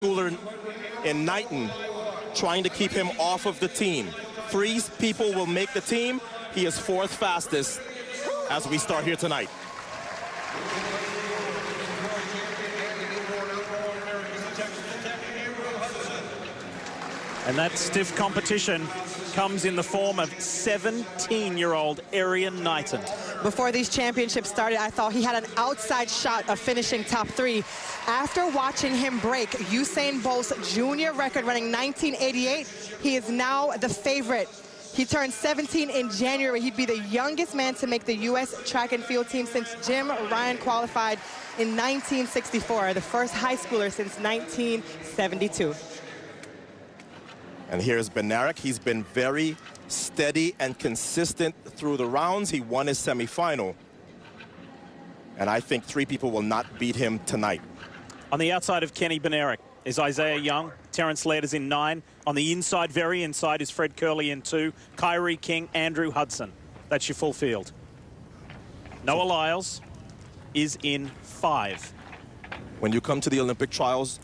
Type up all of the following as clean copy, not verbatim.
schooler in Knighton trying to keep him off of the team. 3 people will make the team. He is 4th fastest as we start here tonight. And that stiff competition comes in the form of 17-year-old Erriyon Knighton. Before these championships started, I thought he had an outside shot of finishing top 3. After watching him break Usain Bolt's junior record running 1988, he is now the favorite. He turned 17 in January. He'd be the youngest man to make the U.S. track and field team since Jim Ryan qualified in 1964, the first high schooler since 1972. And here's Bednarek. He's been very steady and consistent through the rounds. He won his semifinal. And I think 3 people will not beat him tonight. On the outside of Kenny Bednarek is Isaiah Young. Terrence Laird is in 9. On the inside, very inside, is Fred Curley in 2. Kyrie King, Andrew Hudson. That's your full field. Noah Lyles is in 5. When you come to the Olympic trials,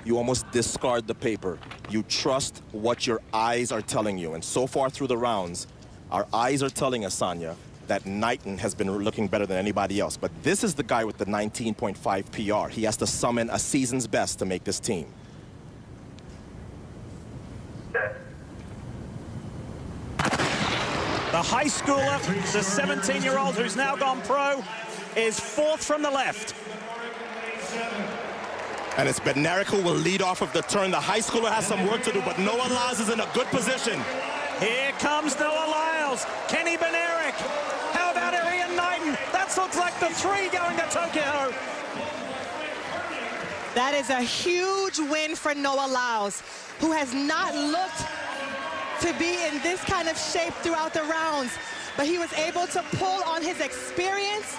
you almost discard the paper. You trust what your eyes are telling you. And so far through the rounds, our eyes are telling us, Sonia, that Knighton has been looking better than anybody else. But this is the guy with the 19.5 PR. He has to summon a season's best to make this team. The high schooler, the 17-year-old who's now gone pro, is 4th from the left. And it's Bednarek who will lead off of the turn. The high schooler has some work to do, but Noah Lyles is in a good position. Here comes Noah Lyles. Kenny Bednarek. How about Erriyon Knighton? That looks like the 3 going to Tokyo. That is a huge win for Noah Lyles, who has not looked to be in this kind of shape throughout the rounds. But he was able to pull on his experience.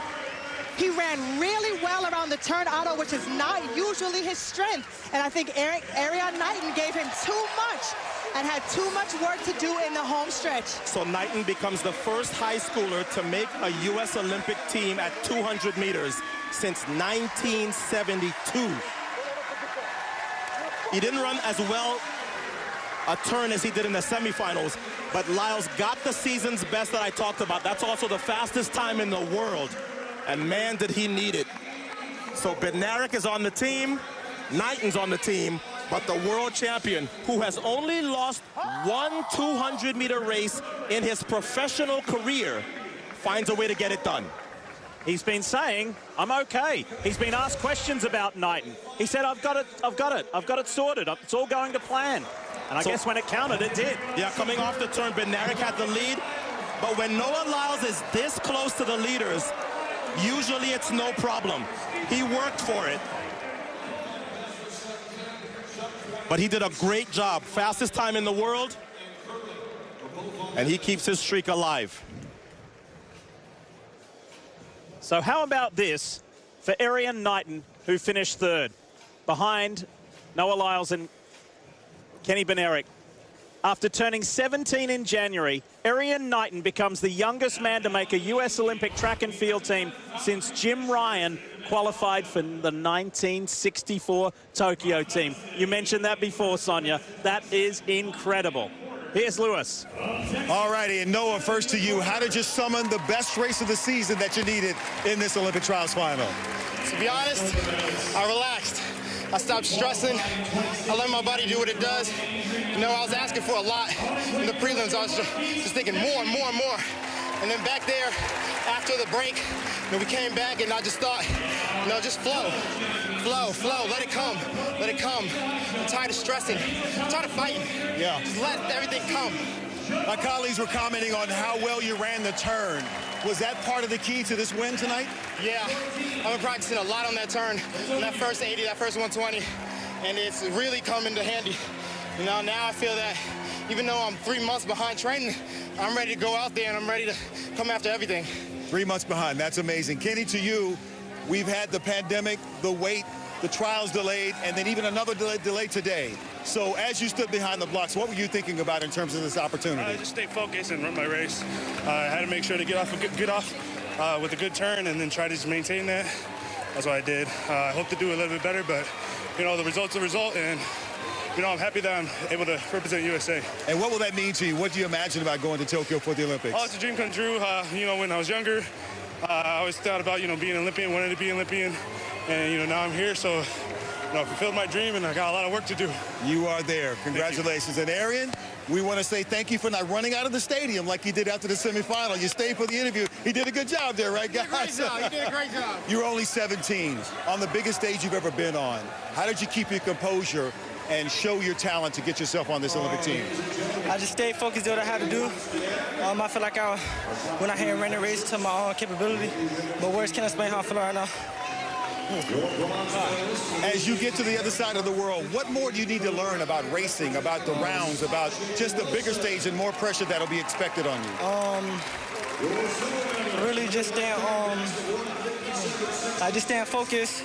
He ran really well around the turn auto, which is not usually his strength. And I think Erriyon Knighton gave him too much and had too much work to do in the home stretch. So Knighton becomes the first high schooler to make a U.S. Olympic team at 200 meters since 1972. He didn't run as well a turn as he did in the semifinals, but Lyles got the season's best that I talked about. That's also the fastest time in the world. And man, did he need it. So Bednarek is on the team, Knighton's on the team, but the world champion, who has only lost 1 200-meter race in his professional career, finds a way to get it done. He's been saying, I'm okay. He's been asked questions about Knighton. He said, I've got it sorted. It's all going to plan. And I guess when it counted, it did. Yeah, coming off the turn, Bednarek had the lead. But when Noah Lyles is this close to the leaders, usually it's no problem. He worked for it. But he did a great job. Fastest time in the world. And he keeps his streak alive. So how about this for Erriyon Knighton, who finished 3rd, behind Noah Lyles and Kenny Bednarek. After turning 17 in January, Erriyon Knighton becomes the youngest man to make a U.S. Olympic track and field team since Jim Ryan qualified for the 1964 Tokyo team. You mentioned that before, Sonia. That is incredible. Here's Lewis. All righty, and Noah, first to you. How did you summon the best race of the season that you needed in this Olympic trials final? To be honest, I relaxed. I stopped stressing. I let my body do what it does. You know, I was asking for a lot in the prelims. I was just thinking more and more and more. And then back there, after the break, you know, we came back and I just thought, you know, just flow, let it come, let it come. I'm tired of stressing, I'm tired of fighting. Yeah. Just let everything come. My colleagues were commenting on how well you ran the turn. Was that part of the key to this win tonight? Yeah, I've been practicing a lot on that turn, on that first 80, that first 120, and it's really come into handy. You know, now I feel that even though I'm 3 months behind training, I'm ready to go out there and I'm ready to come after everything. 3 months behind, that's amazing. Kenny, to you, we've had the pandemic, the wait, the trials delayed, and then even another delay today. So as you stood behind the blocks, what were you thinking about in terms of this opportunity? I just stay focused and run my race. I had to make sure to get off with a good turn and then try to just maintain that. That's what I did. I hope to do a little bit better, but you know, the result's a result, and you know, I'm happy that I'm able to represent USA. And what will that mean to you? What do you imagine about going to Tokyo for the Olympics? Oh, it's a dream come true. You know, when I was younger, I always thought about, you know, being an Olympian, wanted to be an Olympian, and you know, now I'm here, so you know, I fulfilled my dream, and I got a lot of work to do. You are there. Congratulations. And Arian, we want to say thank you for not running out of the stadium like you did after the semifinal. You stayed for the interview. He did a good job there, right, guys? He did a great job. You're only 17 on the biggest stage you've ever been on. How did you keep your composure and show your talent to get yourself on this Olympic team? I just stayed focused, did what I had to do. I feel like I went out here and ran the race to my own capability, but words can't explain how I feel right now. As you get to the other side of the world, what more do you need to learn about racing, about the rounds, about just the bigger stage and more pressure that'll be expected on you? Really just staying, just staying focused.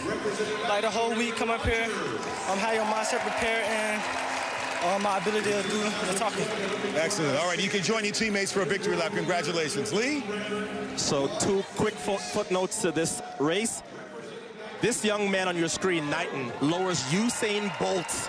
Like the whole week, come up here, have your mindset prepared and my ability to do the talking. Excellent. All right, you can join your teammates for a victory lap. Congratulations. Lee? So 2 quick footnotes to this race. This young man on your screen, Knighton, lowers Usain Bolt's